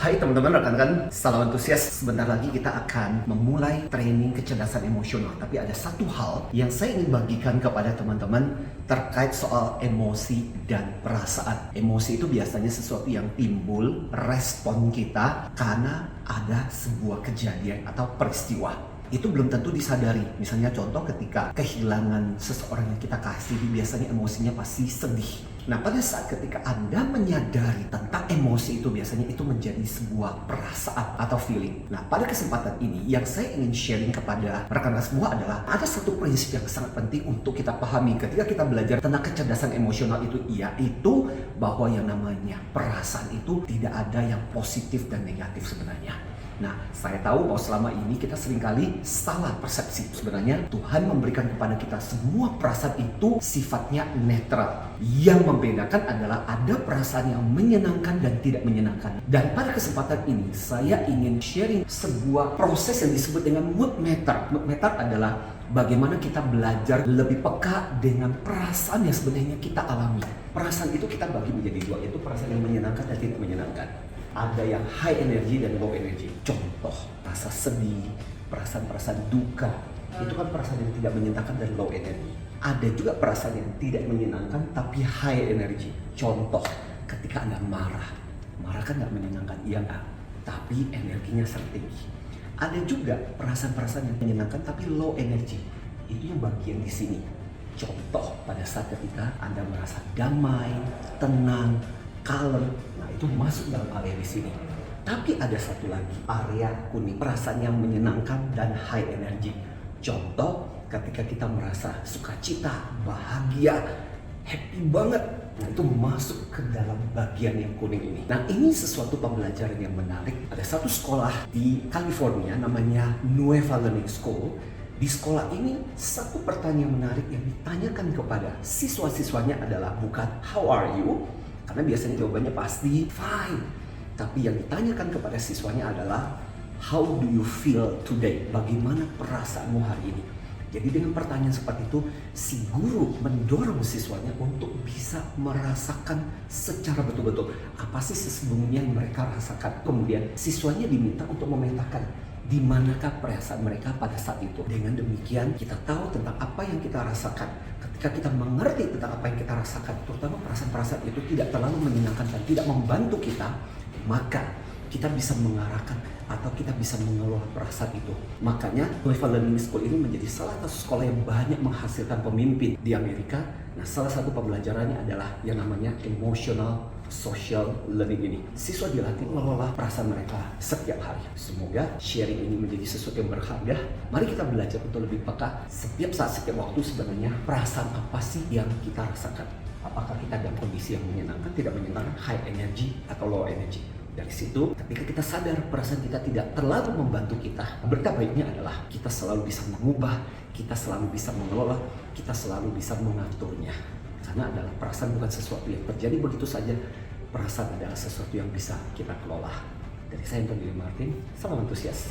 Hai teman-teman, rekan-rekan, salam antusias. Sebentar lagi kita akan memulai training kecerdasan emosional. Tapi ada satu hal yang saya ingin bagikan kepada teman-teman terkait soal emosi dan perasaan. Emosi itu biasanya sesuatu yang timbul respon kita karena ada sebuah kejadian atau peristiwa. Itu belum tentu disadari. Misalnya contoh ketika kehilangan seseorang yang kita kasih, biasanya emosinya pasti sedih. Nah, pada saat ketika Anda menyadari tentang emosi itu, biasanya itu menjadi sebuah perasaan atau feeling. Nah, pada kesempatan ini yang saya ingin sharing kepada rekan-rekan semua adalah ada satu prinsip yang sangat penting untuk kita pahami ketika kita belajar tentang kecerdasan emosional itu, yaitu bahwa yang namanya perasaan itu tidak ada yang positif dan negatif sebenarnya. Nah, saya tahu bahwa selama ini kita seringkali salah persepsi. Sebenarnya Tuhan memberikan kepada kita semua perasaan itu sifatnya netral. Yang membedakan adalah ada perasaan yang menyenangkan dan tidak menyenangkan. Dan pada kesempatan ini saya ingin sharing sebuah proses yang disebut dengan mood meter. Mood meter adalah bagaimana kita belajar lebih peka dengan perasaan yang sebenarnya kita alami. Perasaan itu kita bagi menjadi dua, yaitu perasaan yang menyenangkan dan tidak menyenangkan. Ada yang high energy dan low energy. Contoh, rasa sedih, perasaan-perasaan duka, itu kan perasaan yang tidak menyenangkan dan low energy. Ada juga perasaan yang tidak menyenangkan tapi high energy. Contoh, ketika Anda marah. Marah kan nggak menyenangkan, iya nggak? Tapi energinya sangat tinggi. Ada juga perasaan-perasaan yang menyenangkan tapi low energy. Itu yang bagian di sini. Contoh, pada saat ketika Anda merasa damai, tenang, kalem, nah itu masuk dalam area di sini. Tapi ada satu lagi, area kuning, perasaan yang menyenangkan dan high energy. Contoh, ketika kita merasa sukacita, bahagia, happy banget, nah itu masuk ke dalam bagian yang kuning ini. Nah, ini sesuatu pembelajaran yang menarik. Ada satu sekolah di California namanya Nueva Learning School. Di sekolah ini, satu pertanyaan menarik yang ditanyakan kepada siswa-siswanya adalah bukan how are you? Karena biasanya jawabannya pasti fine. Tapi yang ditanyakan kepada siswanya adalah how do you feel today? Bagaimana perasaanmu hari ini? Jadi dengan pertanyaan seperti itu, si guru mendorong siswanya untuk bisa merasakan secara betul-betul apa sih sesungguhnya yang mereka rasakan. Kemudian siswanya diminta untuk memetakan di manakah perasaan mereka pada saat itu. Dengan demikian kita tahu tentang apa yang kita rasakan. Ketika kita mengerti tentang apa yang kita rasakan, terutama perasaan-perasaan itu tidak terlalu menyenangkan dan tidak membantu kita, maka kita bisa mengarahkan atau kita bisa mengelola perasaan itu. Makanya Nueva Learning School ini menjadi salah satu sekolah yang banyak menghasilkan pemimpin di Amerika. Nah, salah satu pembelajarannya adalah yang namanya emotional social learning ini. Siswa dilatih mengelola perasaan mereka setiap hari. Semoga sharing ini menjadi sesuatu yang berharga. Mari kita belajar untuk lebih peka setiap saat, setiap waktu sebenarnya perasaan apa sih yang kita rasakan. Apakah kita dalam kondisi yang menyenangkan, tidak menyenangkan, high energy atau low energy. Dari situ, ketika kita sadar perasaan kita tidak terlalu membantu kita, berita baiknya adalah kita selalu bisa mengubah, kita selalu bisa mengelola, kita selalu bisa mengaturnya. Karena adalah perasaan bukan sesuatu yang terjadi begitu saja, perasaan adalah sesuatu yang bisa kita kelola. Dari saya, Anthony Martin, salam antusias.